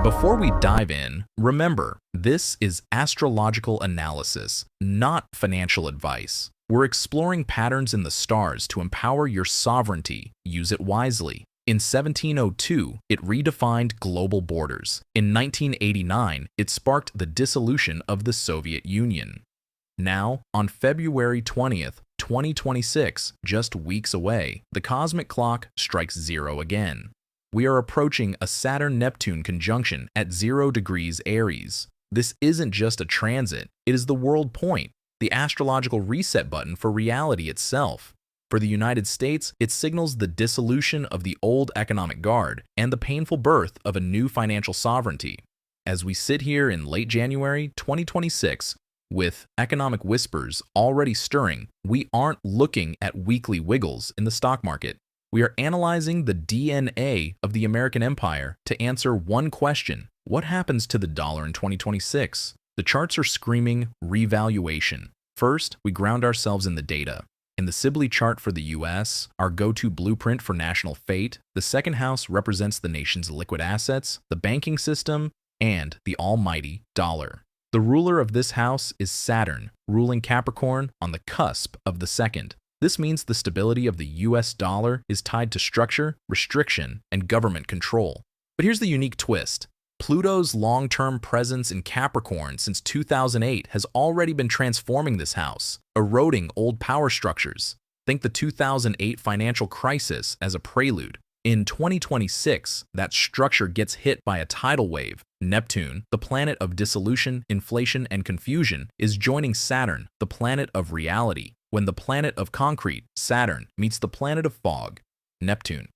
Before we dive in, remember, this is astrological analysis, not financial advice. We're exploring patterns in the stars to empower your sovereignty. Use it wisely. In 1702, it redefined global borders. In 1989, it sparked the dissolution of the Soviet Union. Now, on February 20th, 2026, just weeks away, the cosmic clock strikes zero again. We are approaching a Saturn-Neptune conjunction at 0 degrees Aries. This isn't just a transit, it is the world point, the astrological reset button for reality itself. For the United States, it signals the dissolution of the old economic guard and the painful birth of a new financial sovereignty. As we sit here in late January 2026, with economic whispers already stirring, we aren't looking at weekly wiggles in the stock market. We are analyzing the DNA of the American empire to answer one question: what happens to the dollar in 2026? The charts are screaming revaluation. First, we ground ourselves in the data. In the CBDC chart for the US, our go-to blueprint for national fate, the second house represents the nation's liquid assets, the banking system, and the almighty dollar. The ruler of this house is Saturn, ruling Capricorn on the cusp of the second. This means the stability of the US dollar is tied to structure, restriction, and government control. But here's the unique twist. Pluto's long-term presence in Capricorn since 2008 has already been transforming this house, eroding old power structures. Think the 2008 financial crisis as a prelude. In 2026, that structure gets hit by a tidal wave. Neptune, the planet of dissolution, inflation, and confusion, is joining Saturn, the planet of reality, when the planet of concrete, Saturn, meets the planet of fog, Neptune.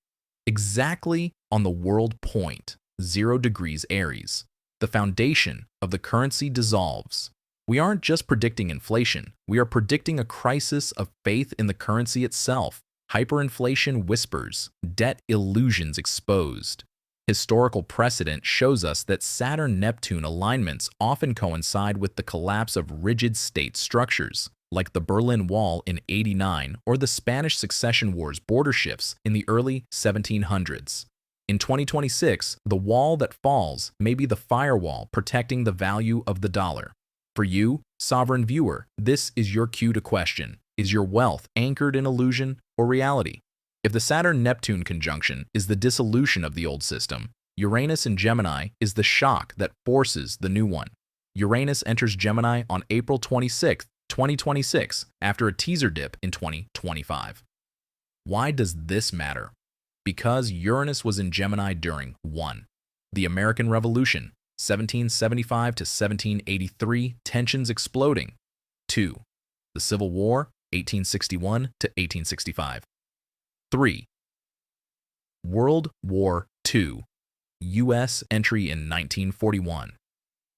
Exactly on the world point, 0 degrees Aries, the foundation of the currency dissolves. We aren't just predicting inflation, we are predicting a crisis of faith in the currency itself. Hyperinflation whispers, debt illusions exposed. Historical precedent shows us that Saturn-Neptune alignments often coincide with the collapse of rigid state structures, like the Berlin Wall in '89 or the Spanish Succession War's border shifts in the early 1700s. In 2026, the wall that falls may be the firewall protecting the value of the dollar. For you, sovereign viewer, this is your cue to question: is your wealth anchored in illusion or reality? If the Saturn-Neptune conjunction is the dissolution of the old system, Uranus in Gemini is the shock that forces the new one. Uranus enters Gemini on April 26, 2026, after a teaser dip in 2025. Why does this matter? Because Uranus was in Gemini during 1. The American Revolution, 1775 to 1783, tensions exploding. 2. The Civil War, 1861 to 1865. 3. World War II, U.S. entry in 1941.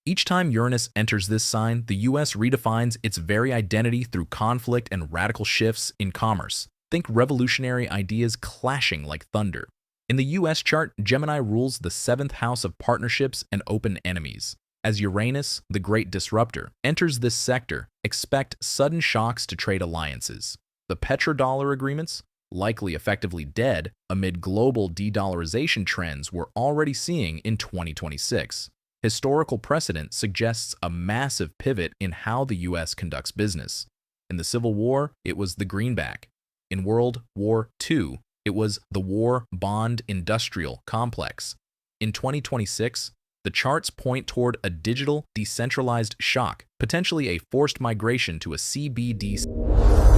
Each time Uranus enters this sign, the U.S. redefines its very identity through conflict and radical shifts in commerce. Think revolutionary ideas clashing like thunder. In the U.S. chart, Gemini rules the 7th house of partnerships and open enemies. As Uranus, the great disruptor, enters this sector, expect sudden shocks to trade alliances. The petrodollar agreements, likely effectively dead amid global de-dollarization trends we're already seeing in 2026. Historical precedent suggests a massive pivot in how the U.S. conducts business. In the Civil War, it was the Greenback. In World War II, it was the War Bond Industrial Complex. In 2026, the charts point toward a digital, decentralized shock, potentially a forced migration to a CBDC.